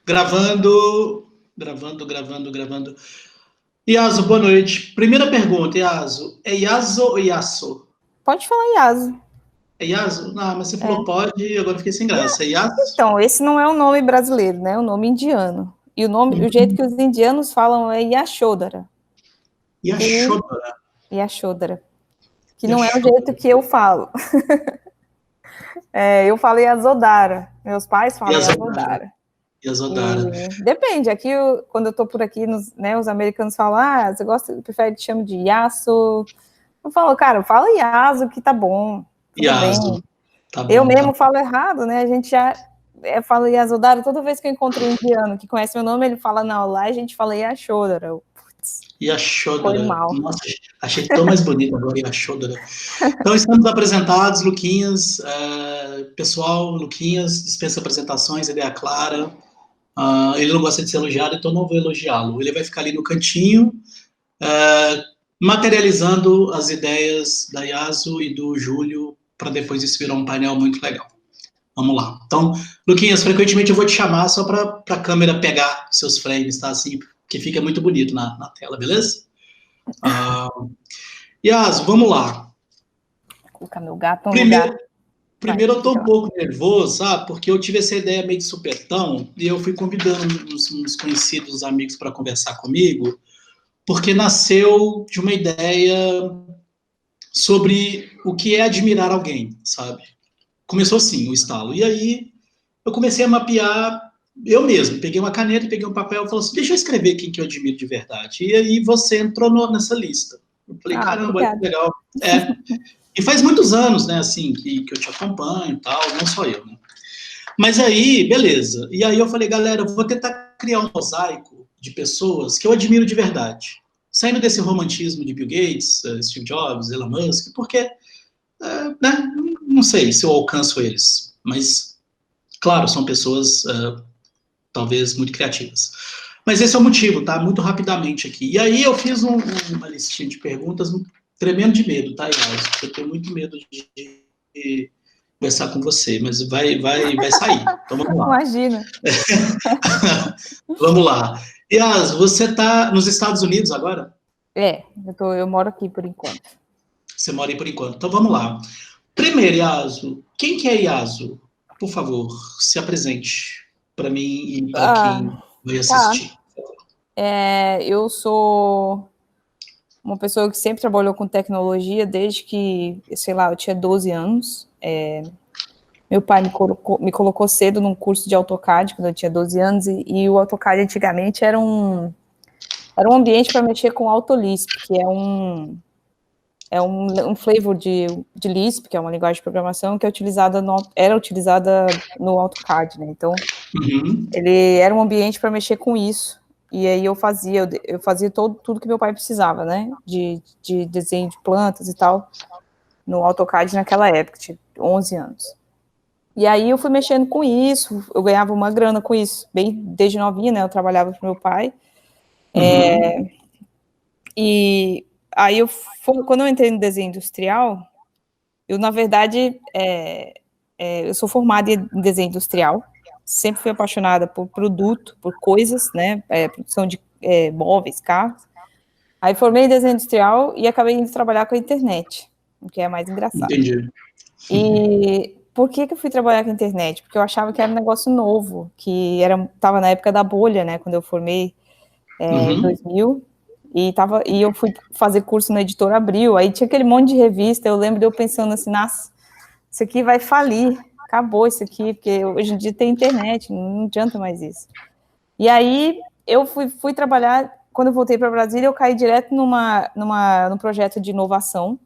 Gravando, gravando. Iaso, boa noite. Primeira pergunta, Iaso. É Iaso ou Iaso? Pode falar Iaso. É Iaso? Não, mas você falou pode, agora fiquei sem graça. É Iaso? Então, esse não é um nome brasileiro, né? É um nome indiano. E o jeito que os indianos falam é Yashodhara. Yashodhara. Yashodhara. Que não é o jeito que eu falo. Eu falo Yasodhara. Meus pais falam Yasodhara. Yasodhara. Depende. Aqui, quando eu tô por aqui, os americanos falam, você prefere que chame de Yasu? Eu falo, cara, fala Yasu que tá bom. Tudo bem. Tá bom, eu mesmo falo errado, né? A gente já fala Yasodhara, toda vez que eu encontro um indiano que conhece meu nome, ele fala, não, lá a gente fala Yashodhara. Yashodhara. Nossa, achei tão mais bonito agora, Yashodhara. Então, estamos apresentados, Luquinhas. Pessoal, Luquinhas dispensa apresentações, ideia clara. Ele não gosta de ser elogiado, então não vou elogiá-lo. Ele vai ficar ali no cantinho, materializando as ideias da Yasu e do Júlio, para depois isso virar um painel muito legal. Vamos lá. Então, Luquinhas, frequentemente eu vou te chamar só para a câmera pegar seus frames, tá? Assim, que fica muito bonito na tela, beleza? Yasu, vamos lá. Vou colocar meu gato no lugar. Primeiro eu tô um pouco nervoso, sabe? Porque eu tive essa ideia meio de supetão e eu fui convidando uns conhecidos amigos para conversar comigo, porque nasceu de uma ideia sobre o que é admirar alguém, sabe? Começou assim, o estalo. E aí eu comecei a mapear eu mesmo. Peguei uma caneta, peguei um papel e falei assim, deixa eu escrever quem que eu admiro de verdade. E aí você entrou nessa lista. Eu falei, caramba, olha que legal. E faz muitos anos, né, assim, que eu te acompanho e tal, não só eu, né? Mas aí, beleza. E aí eu falei, galera, eu vou tentar criar um mosaico de pessoas que eu admiro de verdade. Saindo desse romantismo de Bill Gates, Steve Jobs, Elon Musk, porque, né, não sei se eu alcanço eles, mas, claro, são pessoas talvez muito criativas. Mas esse é o motivo, tá? Muito rapidamente aqui. E aí eu fiz uma listinha de perguntas tremendo de medo, tá, Yas? Porque eu tenho muito medo de conversar com você, mas vai sair. Então vamos lá. Imagina. Vamos lá. Yas, você está nos Estados Unidos agora? Eu moro aqui por enquanto. Você mora aí por enquanto. Então vamos lá. Primeiro, Yasu, quem que é Yasu? Por favor, se apresente para mim e para quem vai assistir. Eu sou uma pessoa que sempre trabalhou com tecnologia desde que, sei lá, eu tinha 12 anos. Meu pai me colocou cedo num curso de AutoCAD quando eu tinha 12 anos, e o AutoCAD antigamente era um ambiente para mexer com Autolisp, que é um flavor de Lisp, que é uma linguagem de programação que era utilizada no AutoCAD, né? Então, ele era um ambiente para mexer com isso. E aí eu fazia tudo que meu pai precisava, né? De desenho de plantas e tal, no AutoCAD naquela época, tinha 11 anos. E aí eu fui mexendo com isso, eu ganhava uma grana com isso, bem desde novinha, né? Eu trabalhava para meu pai. E aí, quando eu entrei no desenho industrial, eu, na verdade, eu sou formada em desenho industrial, sempre fui apaixonada por produto, por coisas, né? Produção de móveis, carros. Aí formei em desenho industrial e acabei indo trabalhar com a internet, o que é mais engraçado. Entendi. E por que eu fui trabalhar com a internet? Porque eu achava que era um negócio novo, que estava na época da bolha, né? Quando eu formei em 2000. E eu fui fazer curso na Editora Abril, aí tinha aquele monte de revista, eu lembro de eu pensando assim, nossa, isso aqui vai falir, acabou isso aqui, porque hoje em dia tem internet, não adianta mais isso. E aí eu fui trabalhar, quando eu voltei para Brasília, eu caí direto num projeto de inovação,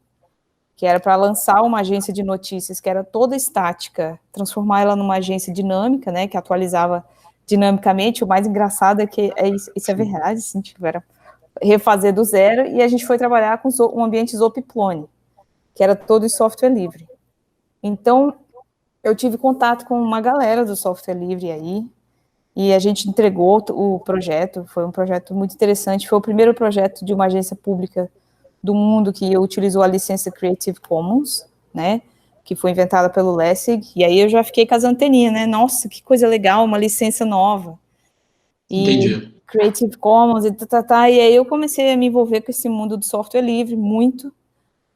que era para lançar uma agência de notícias que era toda estática, transformar ela numa agência dinâmica, né, que atualizava dinamicamente. O mais engraçado é que isso é verdade, assim, tipo, era refazer do zero, e a gente foi trabalhar com um ambiente Zopiplone, que era todo em software livre. Então, eu tive contato com uma galera do software livre aí, e a gente entregou o projeto, foi um projeto muito interessante, foi o primeiro projeto de uma agência pública do mundo que utilizou a licença Creative Commons, né, que foi inventada pelo Lessig, e aí eu já fiquei com as anteninhas, né, nossa, que coisa legal, uma licença nova. Entendi. Creative Commons e e aí eu comecei a me envolver com esse mundo do software livre muito,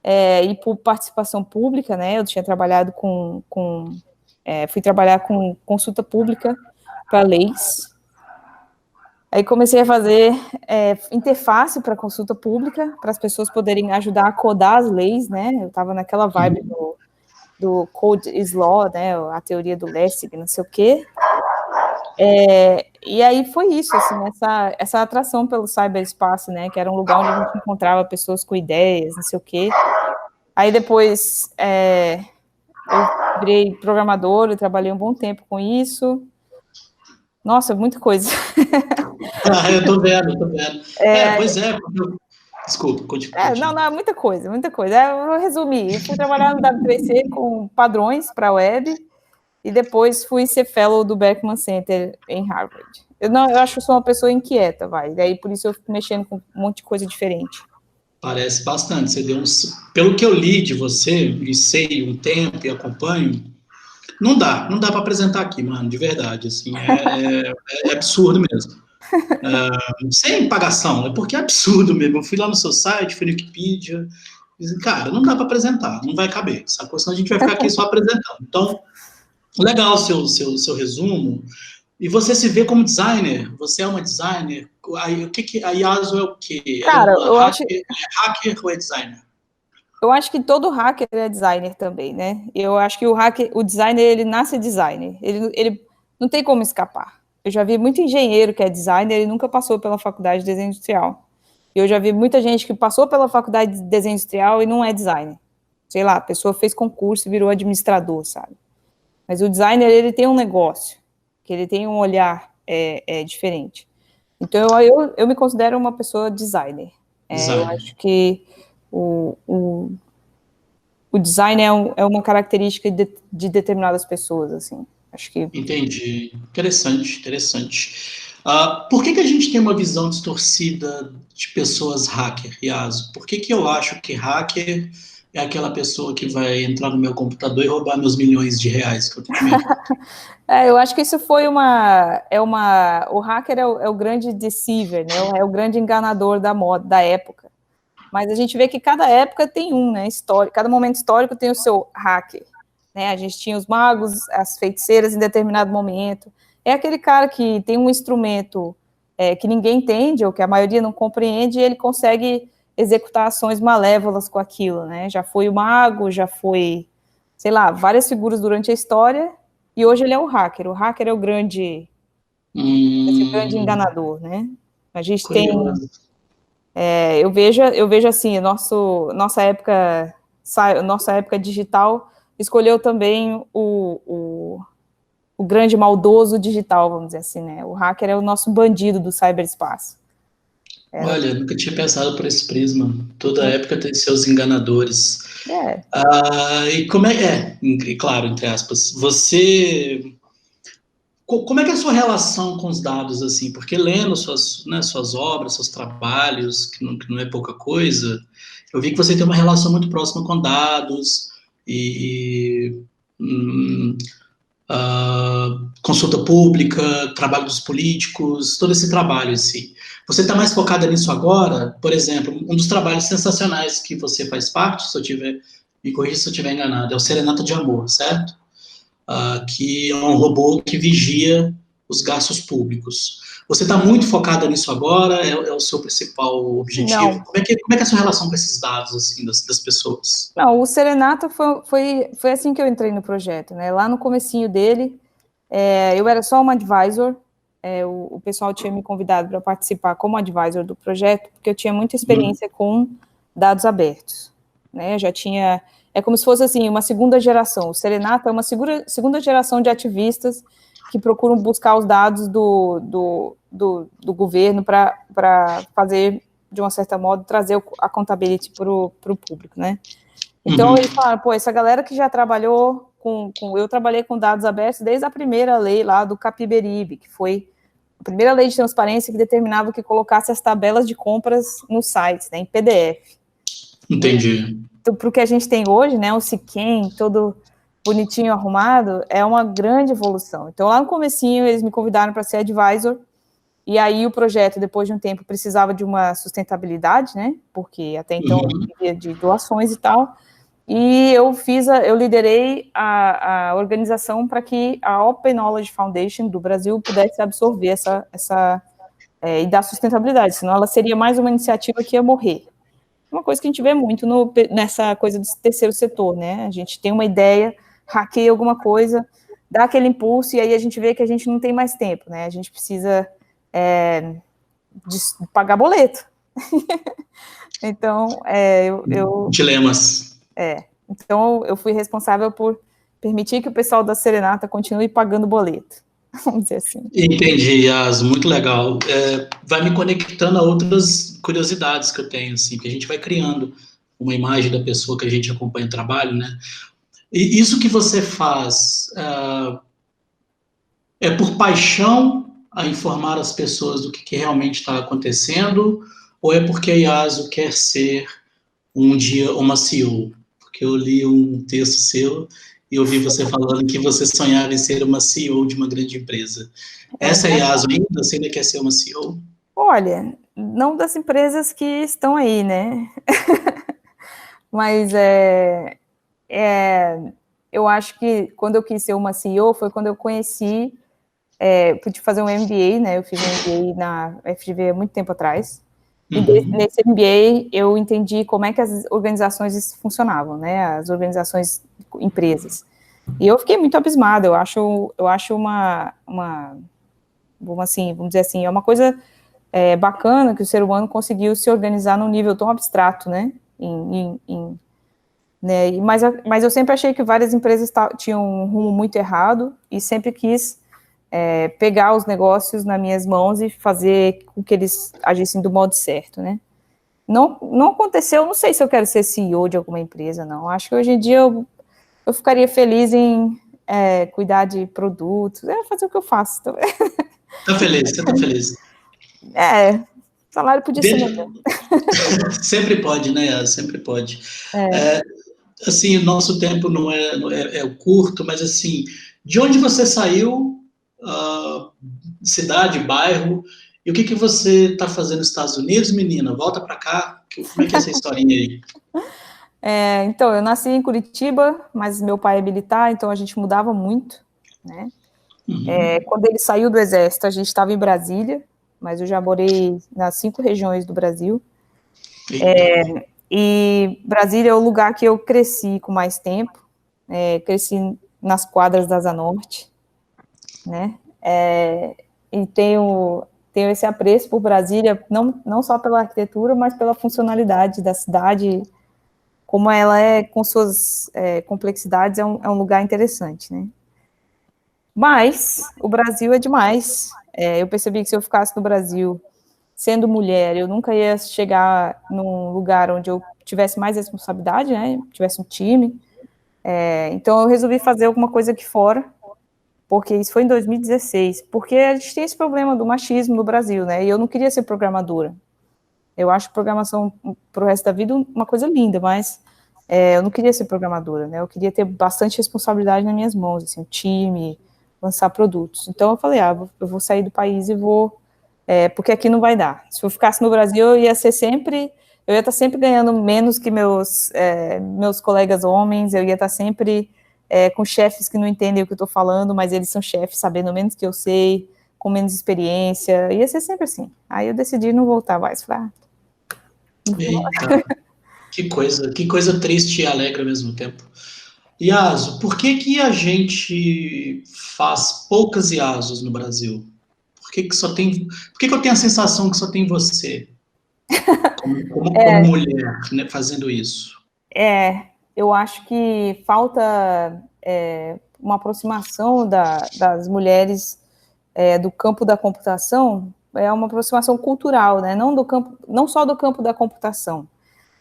e por participação pública, né? Eu tinha trabalhado fui trabalhar com consulta pública para leis. Aí comecei a fazer interface para consulta pública, para as pessoas poderem ajudar a codar as leis, né? Eu estava naquela vibe do Code is Law, né? A teoria do Lessig, não sei o quê. E aí foi isso, assim, essa atração pelo cyberespaço, né? Que era um lugar onde a gente encontrava pessoas com ideias, não sei o quê. Aí depois eu virei programadora, trabalhei um bom tempo com isso. Nossa, muita coisa. Eu tô vendo. Pois é. Desculpa, continua. Não, muita coisa. Eu vou resumir. Eu fui trabalhar no W3C com padrões para web e depois fui ser fellow do Beckman Center em Harvard. Eu acho que eu sou uma pessoa inquieta, daí por isso eu fico mexendo com um monte de coisa diferente. Parece bastante. Você deu pelo que eu li de você, e sei um tempo e acompanho, não dá para apresentar aqui, mano, de verdade, assim, é absurdo mesmo. Sem pagação, é porque é absurdo mesmo. Eu fui lá no seu site, fui no Wikipedia, cara, não dá para apresentar, não vai caber, sacou? Senão a gente vai ficar aqui só apresentando. Então, legal o seu resumo. E você se vê como designer? Você é uma designer? A Yasu é o quê? Cara, hacker ou é designer? Eu acho que todo hacker é designer também, né? Eu acho que o designer, ele nasce designer. Ele não tem como escapar. Eu já vi muito engenheiro que é designer e nunca passou pela faculdade de desenho industrial. E eu já vi muita gente que passou pela faculdade de desenho industrial e não é designer. Sei lá, a pessoa fez concurso e virou administrador, sabe? Mas o designer, ele tem um negócio, que ele tem um olhar diferente. Então, eu me considero uma pessoa designer. Eu acho que o design é uma característica de determinadas pessoas, assim. Acho que... Entendi. Interessante. Por que a gente tem uma visão distorcida de pessoas hacker, Yasu? Por que eu acho que hacker é aquela pessoa que vai entrar no meu computador e roubar meus milhões de reais que eu tenho minha conta? Eu acho que isso foi o hacker é o grande deceiver, né? É o grande enganador da época. Mas a gente vê que cada época tem né? Cada momento histórico tem o seu hacker. Né? A gente tinha os magos, as feiticeiras em determinado momento. É aquele cara que tem um instrumento que ninguém entende, ou que a maioria não compreende, e ele consegue executar ações malévolas com aquilo, né? Já foi o mago, já foi, sei lá, várias figuras durante a história, e hoje ele é o hacker. O hacker é o grande enganador, né? A gente curioso. eu vejo assim, nossa época digital escolheu também o grande maldoso digital, vamos dizer assim, né? O hacker é o nosso bandido do cyberespaço. Olha, nunca tinha pensado por esse prisma. Toda época tem seus enganadores. E como claro, entre aspas, como é que é a sua relação com os dados, assim? Porque lendo suas obras, seus trabalhos, que não é pouca coisa, eu vi que você tem uma relação muito próxima com dados consulta pública, trabalho dos políticos, todo esse trabalho em si. Você está mais focada nisso agora? Por exemplo, um dos trabalhos sensacionais que você faz parte, me corrija se eu estiver enganado, é o Serenata de Amor, certo? Que é um robô que vigia os gastos públicos. Você está muito focada nisso agora? É o seu principal objetivo? Não. Como é que é a sua relação com esses dados assim, das pessoas? Não, o Serenata foi assim que eu entrei no projeto, né? Lá no comecinho dele, eu era só uma advisor. O pessoal tinha me convidado para participar como advisor do projeto, porque eu tinha muita experiência com dados abertos, né? Já tinha... É como se fosse assim, uma segunda geração. O Serenata é uma segunda geração de ativistas que procuram buscar os dados do governo para fazer, de uma certa modo, trazer a accountability para o público, né? Então, eles falaram, essa galera que já trabalhou eu trabalhei com dados abertos desde a primeira lei lá do Capiberibe, que foi a primeira lei de transparência que determinava que colocasse as tabelas de compras nos sites, né, em PDF. Entendi. Então, para o que a gente tem hoje, né, o Siquem, todo bonitinho, arrumado, é uma grande evolução. Então, lá no comecinho, eles me convidaram para ser advisor, E aí o projeto, depois de um tempo, precisava de uma sustentabilidade, né? Porque até então eu vivia de doações e tal. E eu liderei a organização para que a Open Knowledge Foundation do Brasil pudesse absorver e dar sustentabilidade, senão ela seria mais uma iniciativa que ia morrer. Uma coisa que a gente vê muito nessa coisa do terceiro setor, né? A gente tem uma ideia, hackeia alguma coisa, dá aquele impulso, e aí a gente vê que a gente não tem mais tempo, né? A gente precisa de pagar boleto. Então, dilemas. Então, eu fui responsável por permitir que o pessoal da Serenata continue pagando boleto, vamos dizer assim. Entendi, muito legal. Vai me conectando a outras curiosidades que eu tenho, assim, que a gente vai criando uma imagem da pessoa que a gente acompanha o trabalho, né? E isso que você faz é por paixão a informar as pessoas do que realmente está acontecendo, ou é porque a IASO quer ser um dia uma CEO? Porque eu li um texto seu e eu vi você falando que você sonhava em ser uma CEO de uma grande empresa. Essa é a IASO ainda? Você ainda quer ser uma CEO? Olha, não das empresas que estão aí, né? Mas eu acho que quando eu quis ser uma CEO foi quando eu conheci, pude fazer um MBA, né? Eu fiz um MBA na FGV há muito tempo atrás. E nesse MBA eu entendi como é que as organizações funcionavam, né? As organizações, empresas. E eu fiquei muito abismada. Eu acho vamos dizer assim, é uma coisa bacana que o ser humano conseguiu se organizar num nível tão abstrato, né? Mas eu sempre achei que várias empresas tinham um rumo muito errado e sempre quis pegar os negócios nas minhas mãos e fazer com que eles agissem do modo certo, né? Não aconteceu, não sei se eu quero ser CEO de alguma empresa, não. Acho que hoje em dia eu ficaria feliz em cuidar de produtos, fazer o que eu faço. Tá feliz, você tá feliz. Salário podia ser melhor. Sempre pode, né? Sempre pode. Assim, o nosso tempo não é curto, mas assim, de onde você saiu, cidade, bairro, e o que você está fazendo nos Estados Unidos, menina? Volta para cá. Como é que é essa historinha aí? Então, eu nasci em Curitiba, mas meu pai é militar, então a gente mudava muito, né? Quando ele saiu do exército, a gente estava em Brasília, mas eu já morei nas 5 regiões do Brasil. E Brasília é o lugar que eu cresci com mais tempo, cresci nas quadras da Asa Norte, né? E tenho esse apreço por Brasília, não só pela arquitetura, mas pela funcionalidade da cidade, como ela com suas complexidades, é um lugar interessante, né? Mas o Brasil é demais. Eu percebi que se eu ficasse no Brasil, sendo mulher, eu nunca ia chegar num lugar onde eu tivesse mais responsabilidade, né? Tivesse um time. Então eu resolvi fazer alguma coisa aqui fora, porque isso foi em 2016, porque a gente tem esse problema do machismo no Brasil, né? E eu não queria ser programadora. Eu acho programação para o resto da vida uma coisa linda, mas eu não queria ser programadora, né? Eu queria ter bastante responsabilidade nas minhas mãos, assim, o time, lançar produtos. Então eu falei, eu vou sair do país e vou, porque aqui não vai dar. Se eu ficasse no Brasil, eu ia estar sempre ganhando menos que meus colegas homens, eu ia estar sempre com chefes que não entendem o que eu estou falando, mas eles são chefes sabendo menos que eu sei, com menos experiência, ia ser sempre assim. Aí eu decidi não voltar mais. Falei, Eita, que coisa triste e alegre ao mesmo tempo. Iaso, por que a gente faz poucas Iasos no Brasil? Por que eu tenho a sensação que só tem você como mulher, né, fazendo isso? Eu acho que falta uma aproximação das mulheres do campo da computação, uma aproximação cultural, né? Não só do campo da computação,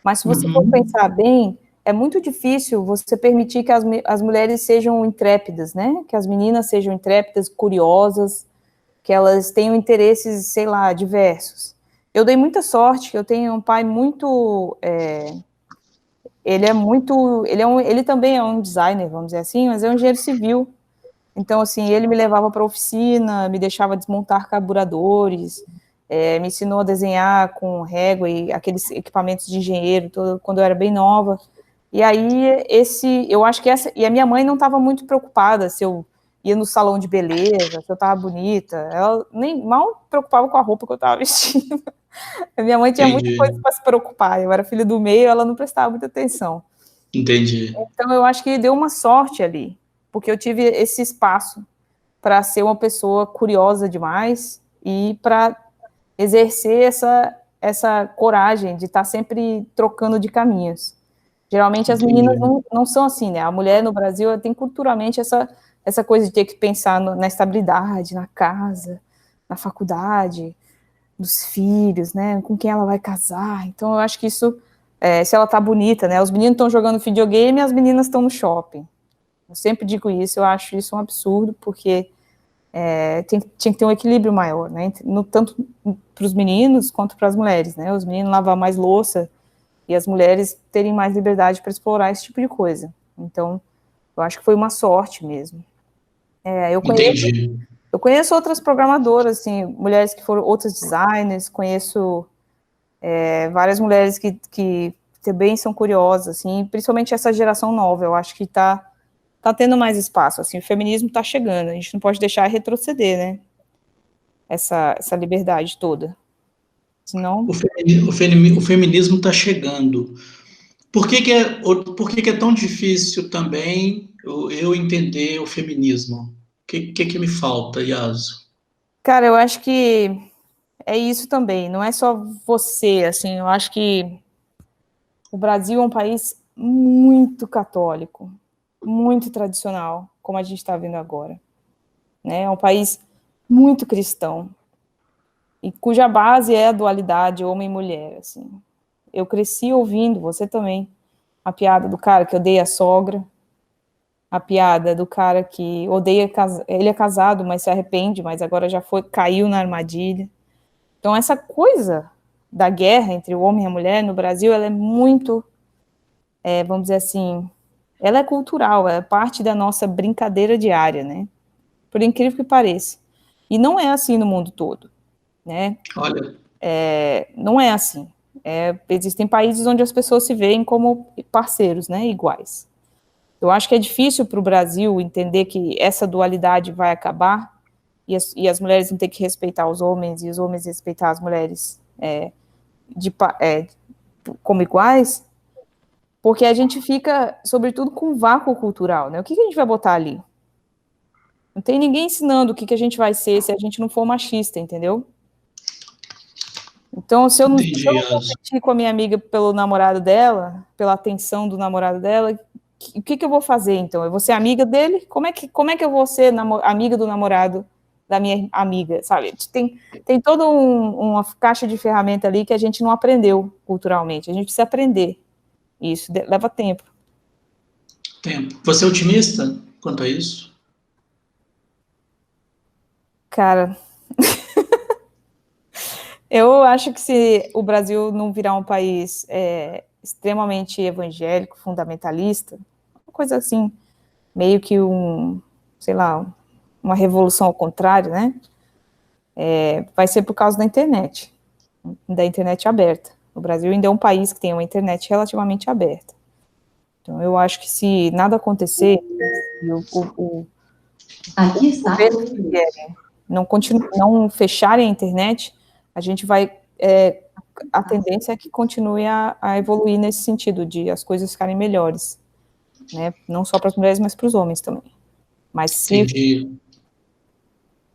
mas se você for pensar bem, é muito difícil você permitir que as mulheres sejam intrépidas, né? Que as meninas sejam intrépidas, curiosas, que elas tenham interesses, sei lá, diversos. Eu dei muita sorte, que eu tenho um pai muito... ele também é um designer, vamos dizer assim, mas é um engenheiro civil. Então, assim, ele me levava para a oficina, me deixava desmontar carburadores, me ensinou a desenhar com régua e aqueles equipamentos de engenheiro, quando eu era bem nova. E aí, eu acho que e a minha mãe não estava muito preocupada se eu ia no salão de beleza, se eu estava bonita, ela nem mal preocupava com a roupa que eu estava vestindo. A minha mãe tinha muita coisa para se preocupar, eu era filha do meio, ela não prestava muita atenção. Entendi. Então, eu acho que deu uma sorte ali, porque eu tive esse espaço para ser uma pessoa curiosa demais e para exercer essa coragem de estar sempre trocando de caminhos. Geralmente as meninas não são assim, né? A mulher no Brasil tem culturalmente essa coisa de ter que pensar na estabilidade, na casa, na faculdade, dos filhos, né? Com quem ela vai casar. Então eu acho que isso, se ela tá bonita, né? Os meninos estão jogando videogame e as meninas estão no shopping. Eu sempre digo isso, eu acho isso um absurdo, porque tinha que ter um equilíbrio maior, né? Tanto para os meninos quanto para as mulheres, né? Os meninos lavar mais louça e as mulheres terem mais liberdade para explorar esse tipo de coisa. Então, eu acho que foi uma sorte mesmo. Eu conheço outras programadoras, assim, mulheres que foram outras designers, conheço várias mulheres que também são curiosas, assim, principalmente essa geração nova, eu acho que está tendo mais espaço, assim, o feminismo está chegando, a gente não pode deixar retroceder, né, essa liberdade toda, senão... O feminismo está chegando. Por que que é tão difícil também eu entender o feminismo? O que me falta, Yasu? Cara, eu acho que é isso também, não é só você, assim, eu acho que o Brasil é um país muito católico, muito tradicional, como a gente está vendo agora, né? É um país muito cristão, e cuja base é a dualidade homem e mulher, assim. Eu cresci ouvindo, você também, a piada do cara que odeia a sogra, a piada do cara que odeia, ele é casado, mas se arrepende, mas agora caiu na armadilha. Então essa coisa da guerra entre o homem e a mulher no Brasil, ela é muito, vamos dizer assim, ela é cultural, é parte da nossa brincadeira diária, né? Por incrível que pareça. E não é assim no mundo todo, né? Olha, Não é assim. Existem países onde as pessoas se veem como parceiros, né? Iguais. Eu acho que é difícil para o Brasil entender que essa dualidade vai acabar e as mulheres vão ter que respeitar os homens e os homens respeitar as mulheres como iguais, porque a gente fica, sobretudo, com um vácuo cultural, né? O que a gente vai botar ali? Não tem ninguém ensinando o que a gente vai ser se a gente não for machista, entendeu? Então, se eu não competir com a minha amiga pelo namorado dela, pela atenção do namorado dela, o que eu vou fazer, então? Eu vou ser amiga dele? Como é que eu vou ser amiga do namorado da minha amiga, sabe? Tem toda uma caixa de ferramenta ali que a gente não aprendeu culturalmente. A gente precisa aprender. Isso leva tempo. Você é otimista quanto a isso? Cara, eu acho que se o Brasil não virar um país extremamente evangélico, fundamentalista, uma coisa assim, meio que sei lá, uma revolução ao contrário, né? Vai ser por causa da internet aberta. O Brasil ainda é um país que tem uma internet relativamente aberta. Então, eu acho que se nada acontecer, Aqui está. não fecharem a internet, a gente vai... a tendência é que continue a evoluir nesse sentido, de as coisas ficarem melhores, né? Não só para as mulheres, mas para os homens também. Mas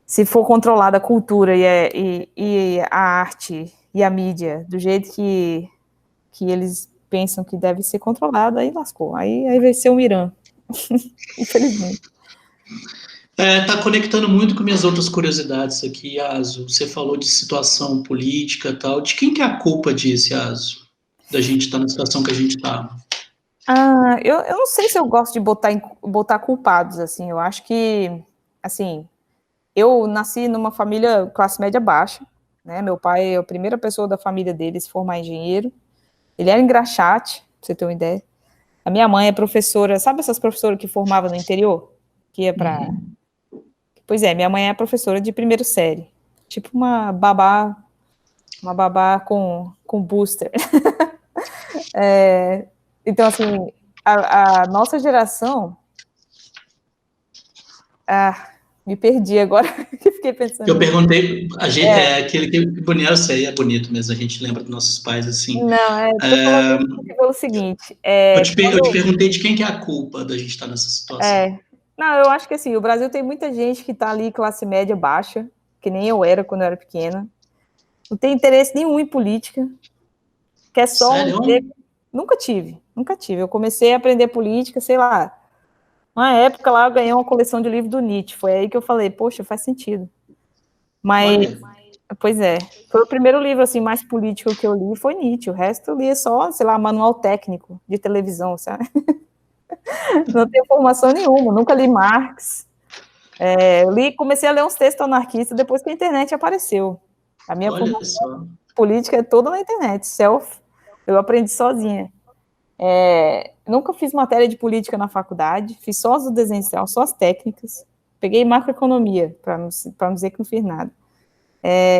se for controlada a cultura e a arte e a mídia do jeito que eles pensam que deve ser controlada, aí lascou. Aí vai ser um Irã, infelizmente. Tá conectando muito com minhas outras curiosidades aqui, Yasu. Você falou de situação política e tal. De quem que é a culpa disso, Yasu? Da gente estar na situação que a gente está? Eu não sei se eu gosto de botar culpados, assim. Eu acho que, assim, eu nasci numa família classe média baixa, né? Meu pai é a primeira pessoa da família dele a se formar engenheiro. Ele era engraxate, pra você ter uma ideia. A minha mãe é professora, sabe essas professoras que formavam no interior? Que ia para Pois é, minha mãe é professora de primeira série. Tipo uma babá com booster. Então, assim, a nossa geração... me perdi agora, que fiquei pensando. Eu perguntei, aquele que bonito, eu sei, é bonito mesmo, a gente lembra dos nossos pais, assim. Não, tô falando pelo seguinte... eu te perguntei de quem que é a culpa da gente estar nessa situação. Não, eu acho que assim, o Brasil tem muita gente que tá ali classe média baixa, que nem eu era quando eu era pequena, não tem interesse nenhum em política, quer só um emprego. Nunca tive. Eu comecei a aprender política, sei lá, uma época lá eu ganhei uma coleção de livros do Nietzsche, foi aí que eu falei, poxa, faz sentido. Mas, pois é, foi o primeiro livro assim mais político que eu li, foi Nietzsche, o resto eu lia só, sei lá, manual técnico de televisão, sabe? Não tenho formação nenhuma, nunca li Marx. Comecei a ler uns textos anarquistas depois que a internet apareceu. A minha formação política é toda na internet, eu aprendi sozinha. Nunca fiz matéria de política na faculdade, fiz só as do desenho industrial, só as técnicas. Peguei macroeconomia, para não dizer que não fiz nada.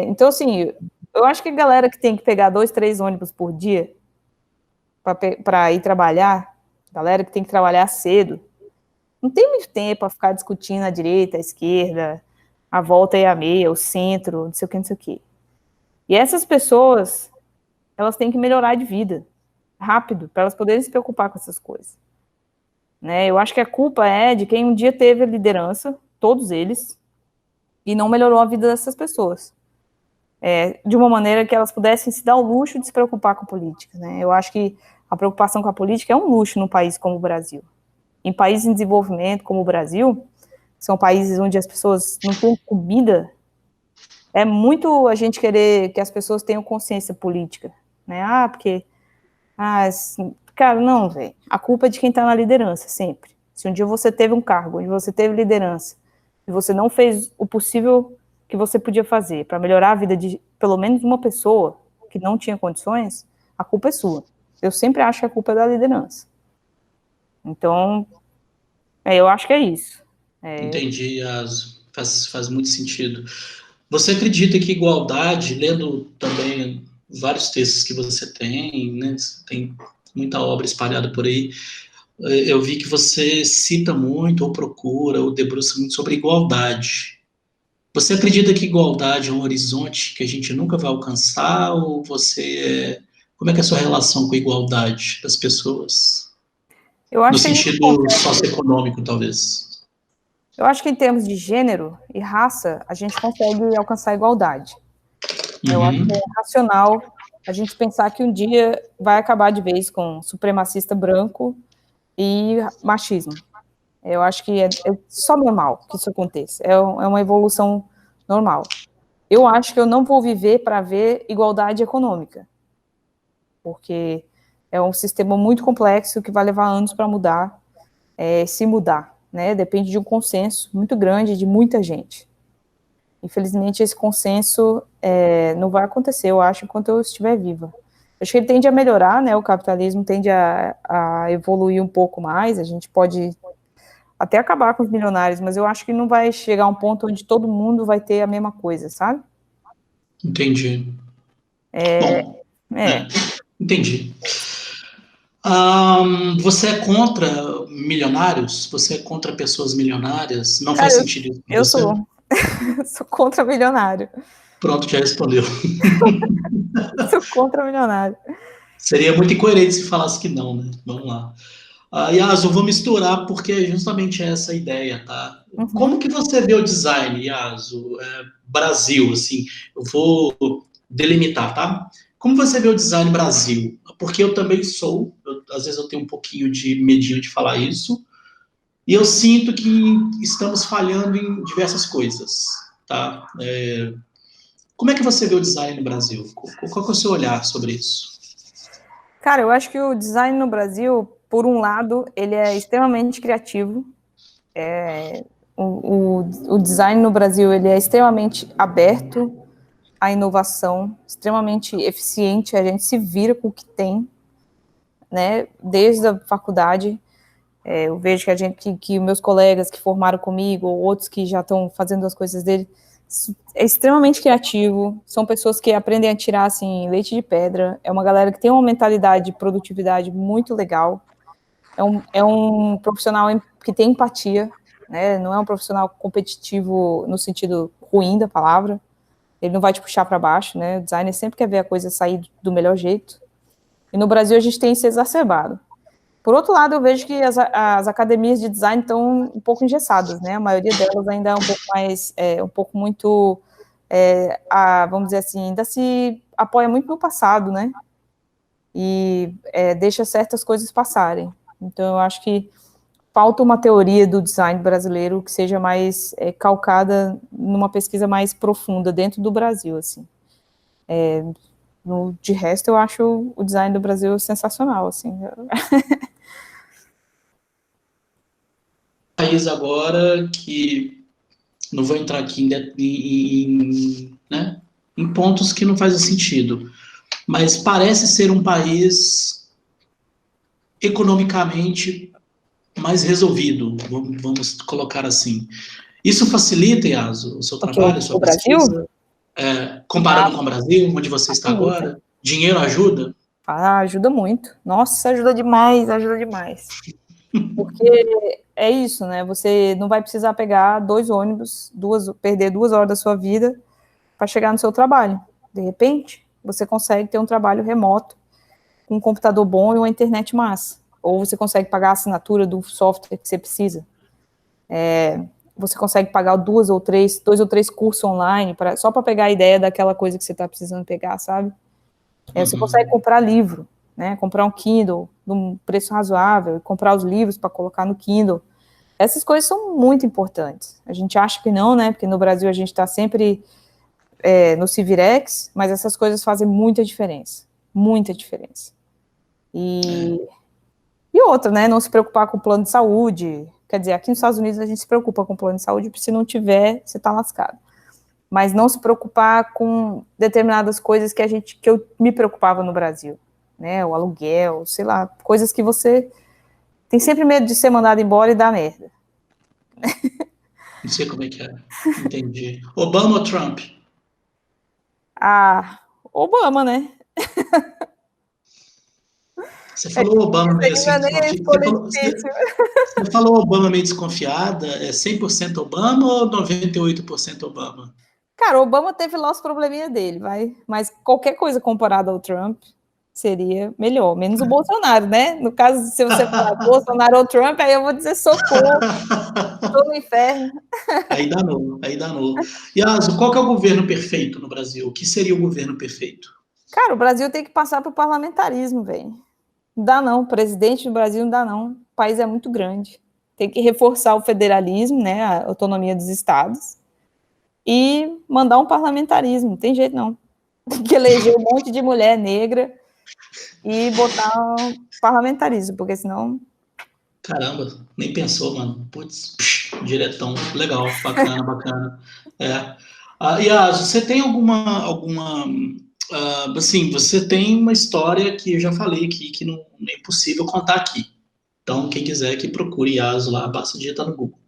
Então, assim, eu acho que a galera que tem que pegar 2, 3 ônibus por dia para ir trabalhar, galera que tem que trabalhar cedo, não tem muito tempo para ficar discutindo a direita, a esquerda, a volta e a meia, o centro, não sei o que, não sei o que. E essas pessoas, elas têm que melhorar de vida, rápido, para elas poderem se preocupar com essas coisas. Né? Eu acho que a culpa é de quem um dia teve a liderança, todos eles, e não melhorou a vida dessas pessoas. De uma maneira que elas pudessem se dar o luxo de se preocupar com a política. Né? Eu acho que a preocupação com a política é um luxo num país como o Brasil. Em países em desenvolvimento, como o Brasil, são países onde as pessoas não têm comida, é muito a gente querer que as pessoas tenham consciência política, né? Porque... cara, não, velho. A culpa é de quem está na liderança, sempre. Se um dia você teve um cargo, onde você teve liderança, e você não fez o possível que você podia fazer para melhorar a vida de pelo menos uma pessoa que não tinha condições, a culpa é sua. Eu sempre acho que a culpa é da liderança. Então, eu acho que é isso. Entendi, Yasu. Faz muito sentido. Você acredita que igualdade, lendo também vários textos que você tem, né? Você tem muita obra espalhada por aí, eu vi que você cita muito, ou procura, ou debruça muito sobre igualdade. Você acredita que igualdade é um horizonte que a gente nunca vai alcançar, ou como é que é a sua relação com a igualdade das pessoas? Eu acho No sentido socioeconômico, talvez. Eu acho que em termos de gênero e raça, a gente consegue alcançar a igualdade. Eu acho que é racional a gente pensar que um dia vai acabar de vez com supremacista branco e machismo. Eu acho que é só normal que isso aconteça. É uma evolução normal. Eu acho que eu não vou viver para ver igualdade econômica, porque é um sistema muito complexo que vai levar anos para mudar, se mudar, né? Depende de um consenso muito grande de muita gente. Infelizmente, esse consenso não vai acontecer, eu acho, enquanto eu estiver viva. Eu acho que ele tende a melhorar, né? O capitalismo tende a evoluir um pouco mais, a gente pode até acabar com os milionários, mas eu acho que não vai chegar a um ponto onde todo mundo vai ter a mesma coisa, sabe? Entendi. Entendi. Você é contra milionários? Você é contra pessoas milionárias? Não faz sentido isso para você? Eu sou contra milionário. Pronto, já respondeu. Sou contra milionário. Seria muito incoerente se falasse que não, né? Vamos lá. Yasu, eu vou misturar porque é justamente essa a ideia, tá? Uhum. Como que você vê o design, Yasu? Brasil, assim, eu vou delimitar, tá? Como você vê o design Brasil? Porque eu também às vezes eu tenho um pouquinho de medinho de falar isso, e eu sinto que estamos falhando em diversas coisas, tá? Como é que você vê o design no Brasil? Qual é o seu olhar sobre isso? Cara, eu acho que o design no Brasil, por um lado, ele é extremamente criativo. O design no Brasil, ele é extremamente aberto à inovação, extremamente eficiente, a gente se vira com o que tem, né, desde a faculdade. Eu vejo que meus colegas que formaram comigo, ou outros que já estão fazendo as coisas dele, é extremamente criativo, são pessoas que aprendem a tirar, assim, leite de pedra, é uma galera que tem uma mentalidade de produtividade muito legal, é um profissional que tem empatia, né, não é um profissional competitivo no sentido ruim da palavra, ele não vai te puxar para baixo, né, o designer sempre quer ver a coisa sair do melhor jeito, e no Brasil a gente tem isso exacerbado. Por outro lado, eu vejo que as academias de design estão um pouco engessadas, né? A maioria delas ainda é um pouco mais, vamos dizer assim, ainda se apoia muito no passado, né? E deixa certas coisas passarem. Então, eu acho que falta uma teoria do design brasileiro que seja mais calcada numa pesquisa mais profunda dentro do Brasil, assim. De resto, eu acho o design do Brasil sensacional, assim. País agora que não vou entrar aqui né, em pontos que não fazem sentido, mas parece ser um país economicamente mais resolvido, vamos colocar assim. Isso facilita, Yasu, o seu trabalho, a sua pesquisa? Comparando com o Brasil, onde você está agora? Dinheiro ajuda? Ajuda muito. Nossa, ajuda demais, ajuda demais. Porque é isso, né? Você não vai precisar pegar 2 ônibus, perder 2 horas da sua vida para chegar no seu trabalho. De repente, você consegue ter um trabalho remoto, com um computador bom e uma internet massa. Ou você consegue pagar a assinatura do software que você precisa. Você consegue pagar 2 ou 3 cursos online, só para pegar a ideia daquela coisa que você está precisando pegar, sabe? Você consegue comprar livro, né? Comprar um Kindle num preço razoável, comprar os livros para colocar no Kindle. Essas coisas são muito importantes. A gente acha que não, né? Porque no Brasil a gente está sempre no Civirex, mas essas coisas fazem muita diferença. Muita diferença. E outra, né? Não se preocupar com o plano de saúde. Quer dizer, aqui nos Estados Unidos a gente se preocupa com o plano de saúde, porque se não tiver, você está lascado. Mas não se preocupar com determinadas coisas que eu me preocupava no Brasil, né, o aluguel, sei lá, coisas que você tem sempre medo de ser mandado embora e dar merda. Não sei como é que é, entendi. Obama ou Trump? Obama, né? Você falou Obama meio assim, você falou Obama meio desconfiada, é 100% Obama ou 98% Obama? Cara, Obama teve lá os probleminhas dele, mas qualquer coisa comparada ao Trump seria melhor, menos o Bolsonaro, né? No caso, se você falar Bolsonaro ou Trump, aí eu vou dizer socorro, estou no inferno. Aí danou. Yasu, qual que é o governo perfeito no Brasil? O que seria o governo perfeito? Cara, o Brasil tem que passar para o parlamentarismo, velho. Não dá não, presidente do Brasil não dá não, o país é muito grande. Tem que reforçar o federalismo, né, a autonomia dos estados, e mandar um parlamentarismo, não tem jeito não. Tem que eleger um monte de mulher negra e botar um parlamentarismo, porque senão... Caramba, nem pensou, mano. Putz, diretão. Legal, bacana. Yasu, você tem alguma assim, você tem uma história que eu já falei aqui, que não é impossível contar aqui. Então, quem quiser que procure Yasu lá, basta digitar no Google.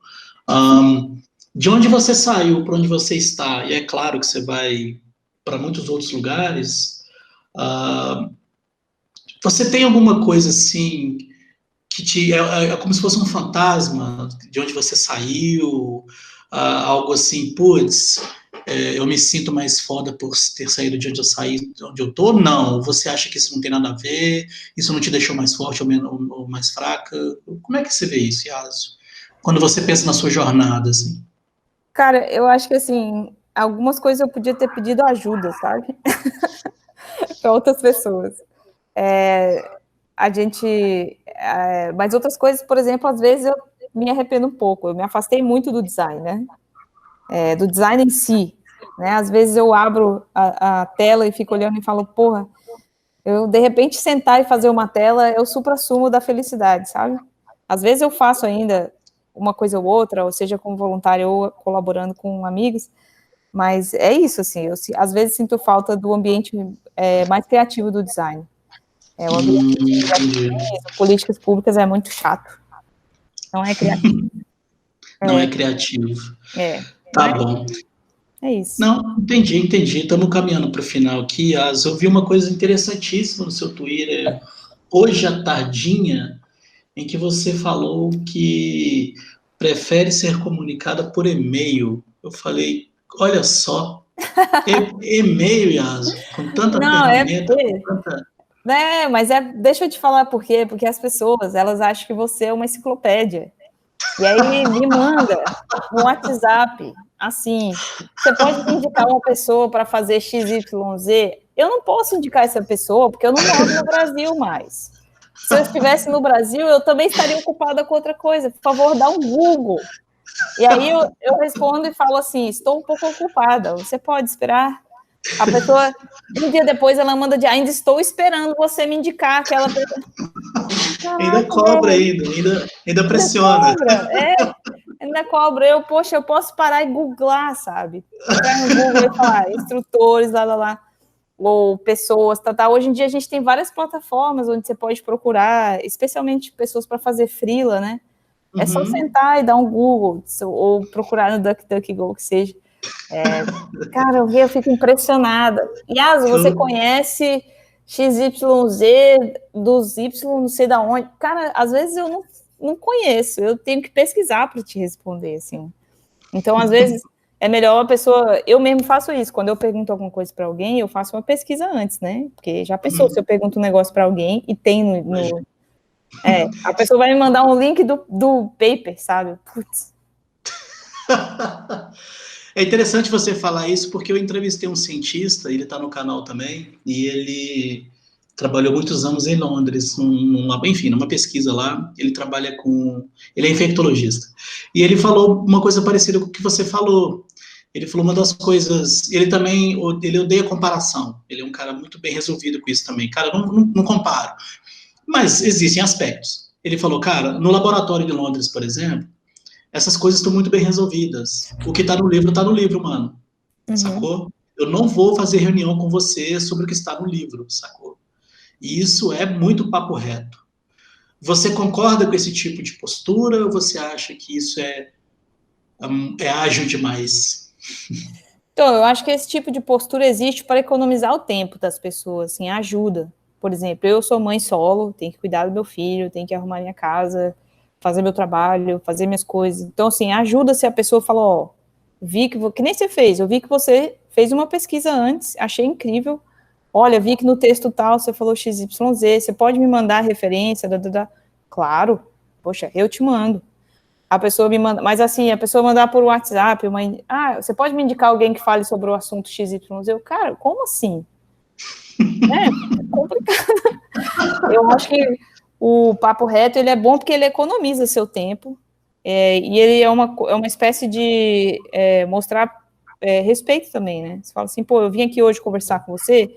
De onde você saiu, para onde você está, e é claro que você vai para muitos outros lugares, você tem alguma coisa assim que é como se fosse um fantasma de onde você saiu, algo assim, putz, eu me sinto mais foda por ter saído de onde eu saí, de onde eu tô? Não, você acha que isso não tem nada a ver? Isso não te deixou mais forte ou mais fraca? Como é que você vê isso, Yasu? Quando você pensa na sua jornada, assim? Cara, eu acho que, assim, algumas coisas eu podia ter pedido ajuda, sabe? Para outras pessoas. Mas outras coisas, por exemplo, às vezes eu me arrependo um pouco. Eu me afastei muito do design, né? Do design em si. Né? Às vezes eu abro a tela e fico olhando e falo, porra, eu de repente sentar e fazer uma tela é o suprassumo da felicidade, sabe? Às vezes eu faço ainda uma coisa ou outra, ou seja, como voluntário ou colaborando com amigos, mas é isso, assim, eu às vezes sinto falta do ambiente mais criativo do design. O ambiente de políticas públicas é muito chato. Não é criativo. Não é criativo. Tá bom. É isso. Não, entendi. Estamos caminhando para o final aqui. Eu vi uma coisa interessantíssima no seu Twitter, hoje à tardinha, em que você falou que prefere ser comunicada por e-mail. Eu falei, olha só, e-mail, Yasu, com tanta ferramenta, com tanta... Mas deixa eu te falar por quê, porque as pessoas, elas acham que você é uma enciclopédia, e aí me manda no WhatsApp, assim, você pode me indicar uma pessoa para fazer XYZ? Eu não posso indicar essa pessoa, porque eu não moro no Brasil mais. Se eu estivesse no Brasil, eu também estaria ocupada com outra coisa. Por favor, dá um Google. E aí eu respondo e falo assim, estou um pouco ocupada, você pode esperar? A pessoa, um dia depois, ela manda ainda estou esperando você me indicar aquela pessoa. Ainda cobra, ainda pressiona. Ainda cobra. Eu posso parar e googlar, sabe? Entrar no Google e falar instrutores, lá. Ou pessoas, tá. Hoje em dia a gente tem várias plataformas onde você pode procurar, especialmente pessoas para fazer freela, né? É só sentar e dar um Google, ou procurar no DuckDuckGo, que seja. Cara, eu fico impressionada. Yasu, você conhece XYZ dos Y, não sei da onde? Cara, às vezes eu não conheço, eu tenho que pesquisar para te responder, assim. Então, às vezes, é melhor a pessoa... Eu mesmo faço isso, quando eu pergunto alguma coisa para alguém, eu faço uma pesquisa antes, né? Porque já pensou, se eu pergunto um negócio para alguém e tem a pessoa vai me mandar um link do paper, sabe? Putz. É interessante você falar isso, porque eu entrevistei um cientista, ele está no canal também, e ele trabalhou muitos anos em Londres, numa pesquisa lá, ele trabalha ele é infectologista. E ele falou uma coisa parecida com o que você falou. Ele falou uma das coisas, ele odeia comparação, ele é um cara muito bem resolvido com isso também. Cara, não comparo. Mas existem aspectos. Ele falou, cara, no laboratório de Londres, por exemplo, essas coisas estão muito bem resolvidas. O que está no livro, mano. Sacou? Eu não vou fazer reunião com você sobre o que está no livro, sacou? E isso é muito papo reto. Você concorda com esse tipo de postura ou você acha que isso é ágil demais? Então, eu acho que esse tipo de postura existe para economizar o tempo das pessoas, assim, ajuda. Por exemplo, eu sou mãe solo, tenho que cuidar do meu filho, tenho que arrumar minha casa, fazer meu trabalho, fazer minhas coisas. Então, assim, ajuda se a pessoa fala, ó, vi que nem você fez, eu vi que você fez uma pesquisa antes, achei incrível. Olha, vi que no texto tal você falou XYZ, você pode me mandar a referência? Claro, poxa, eu te mando. A pessoa me manda, mas assim, a pessoa mandar por WhatsApp, você pode me indicar alguém que fale sobre o assunto XYZ? Cara, como assim? É complicado. Eu acho que o papo reto, ele é bom porque ele economiza seu tempo, e ele é uma espécie de mostrar respeito também, né? Você fala assim, pô, eu vim aqui hoje conversar com você,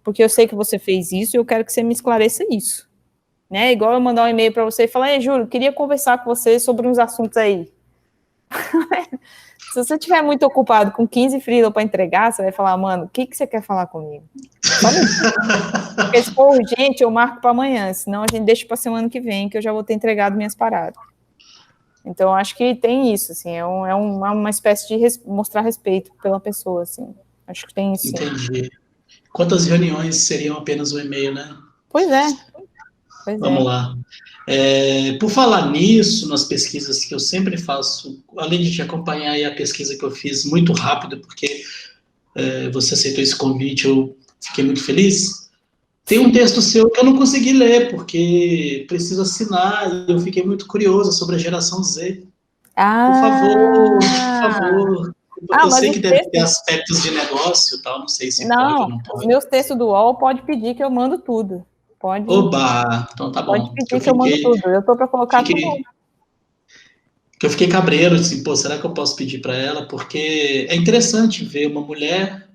porque eu sei que você fez isso e eu quero que você me esclareça isso. Né? Igual eu mandar um e-mail para você e falar, Júlio, queria conversar com você sobre uns assuntos aí. Se você estiver muito ocupado com 15 freela para entregar, você vai falar, mano, o que você quer falar comigo? Porque se for urgente, eu marco para amanhã, senão a gente deixa para semana que vem, que eu já vou ter entregado minhas paradas. Então, acho que tem isso, assim, é uma espécie de mostrar respeito pela pessoa, assim. Acho que tem isso. Entendi. Quantas reuniões seriam apenas um e-mail, né? Pois é. Vamos lá. Por falar nisso, nas pesquisas que eu sempre faço, além de te acompanhar aí a pesquisa que eu fiz muito rápido, porque você aceitou esse convite, eu fiquei muito feliz. Tem um texto seu que eu não consegui ler, porque preciso assinar, e eu fiquei muito curiosa sobre a geração Z. Por favor. Eu sei que deve ter aspectos de negócio e tal, não sei se pode ou não pode. Os meus textos do UOL pode pedir que eu mando tudo. Oba, então tá bom. Pode pedir que eu mando tudo. Eu tô para colocar tudo. Que eu fiquei cabreiro, assim, pô, será que eu posso pedir para ela? Porque é interessante ver uma mulher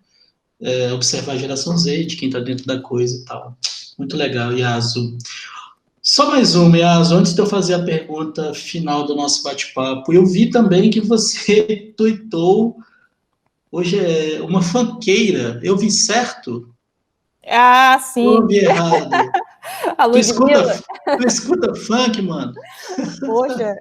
observar a geração Z, de quem tá dentro da coisa e tal. Muito legal, Yasu. Só mais uma, Yasu, antes de eu fazer a pergunta final do nosso bate-papo, eu vi também que você tweetou, hoje é uma funkeira, eu vi certo? Ah, sim. Ouvi errado. A Ludmilla. Tu escuta funk, mano? Poxa,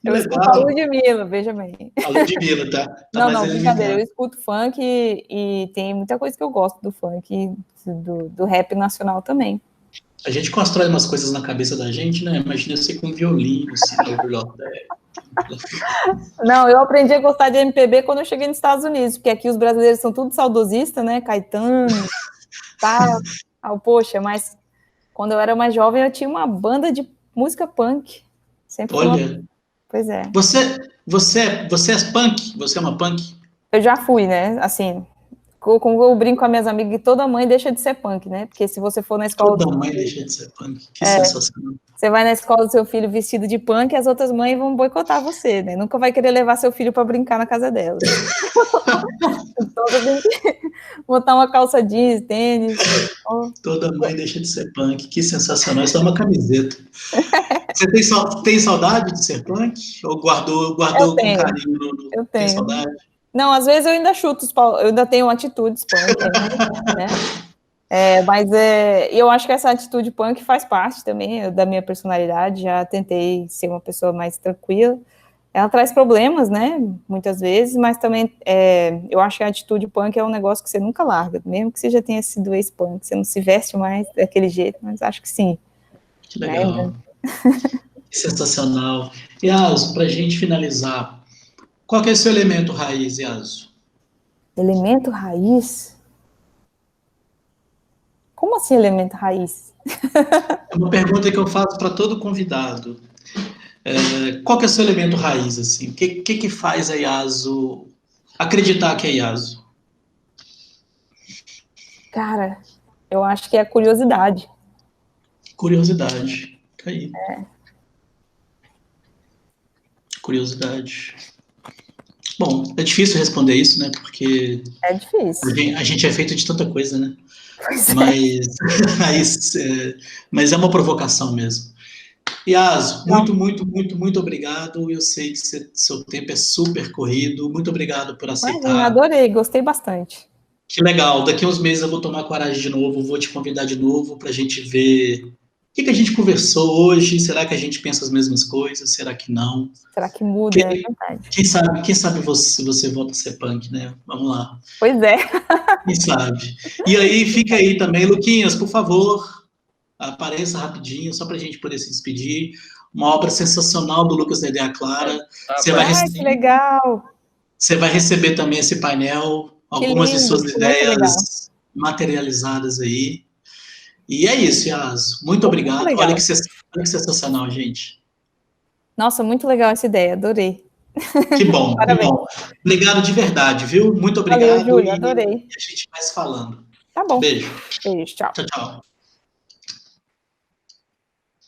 Que eu escuto a legal. Ludmilla, veja bem. A Ludmilla, tá? Tá mais Não, brincadeira, eu aliviado. escuto funk e tem muita coisa que eu gosto do funk, do rap nacional também. A gente constrói umas coisas na cabeça da gente, né? Imagina você com um violino, assim, no overlock. Não, eu aprendi a gostar de MPB quando eu cheguei nos Estados Unidos, porque aqui os brasileiros são tudo saudosistas, né? Caetano, tal. Poxa, mas quando eu era mais jovem eu tinha uma banda de música punk. Sempre foi uma... Olha, Pois é. você é punk? Você é uma punk? Eu já fui, né? Assim, como eu brinco com as minhas amigas, que toda mãe deixa de ser punk, né? Porque se você for na escola... Toda mãe deixa de ser punk. Que sensacional. Você vai na escola do seu filho vestido de punk e as outras mães vão boicotar você, né? Nunca vai querer levar seu filho para brincar na casa delas. Então você tem que botar uma calça jeans, tênis. Toda mãe deixa de ser punk. Que sensacional. Isso é uma camiseta. Você tem saudade de ser punk? Ou guardou com carinho? Eu tenho. Tem saudade? Não, às vezes eu ainda chuto os pau, eu ainda tenho atitudes punk ainda, né? Mas eu acho que essa atitude punk faz parte também da minha personalidade. Já tentei ser uma pessoa mais tranquila. Ela traz problemas, né? Muitas vezes, mas também eu acho que a atitude punk é um negócio que você nunca larga, mesmo que você já tenha sido ex-punk, você não se veste mais daquele jeito, mas acho que sim. Que legal. Sensacional. Yasu, para a gente finalizar, qual que é o seu elemento raiz, Yasu? Elemento raiz? Como assim elemento raiz? É uma pergunta que eu faço para todo convidado. Qual que é o seu elemento raiz, assim? O que faz a Yasu acreditar que é Yasu? Cara, eu acho que é a curiosidade. Curiosidade. Aí. Curiosidade. Bom, é difícil responder isso, né? Porque é difícil. A gente é feito de tanta coisa, né? Pois é. Mas é uma provocação mesmo. Yasu, muito obrigado. Eu sei que seu tempo é super corrido. Muito obrigado por aceitar. Imagina, adorei, gostei bastante. Que legal. Daqui a uns meses eu vou tomar coragem de novo, vou te convidar de novo para a gente ver o que a gente conversou hoje. Será que a gente pensa as mesmas coisas? Será que não? Será que muda? É verdade. Quem sabe você volta a ser punk, né? Vamos lá. Pois é. Quem sabe? E aí, fica aí também. Luquinhas, por favor, apareça rapidinho, só para a gente poder se despedir. Uma obra sensacional do Lucas Dedé Clara. Que legal! Você vai receber também esse painel, algumas de suas ideias materializadas aí. E é isso, Yasu. Muito obrigado. Olha que sensacional, gente. Nossa, muito legal essa ideia, adorei. Que bom, que bom. Obrigado de verdade, viu? Muito obrigado. Valeu, Júlia, adorei. E a gente vai se falando. Tá bom. Beijo. Beijo, tchau. Tchau, tchau.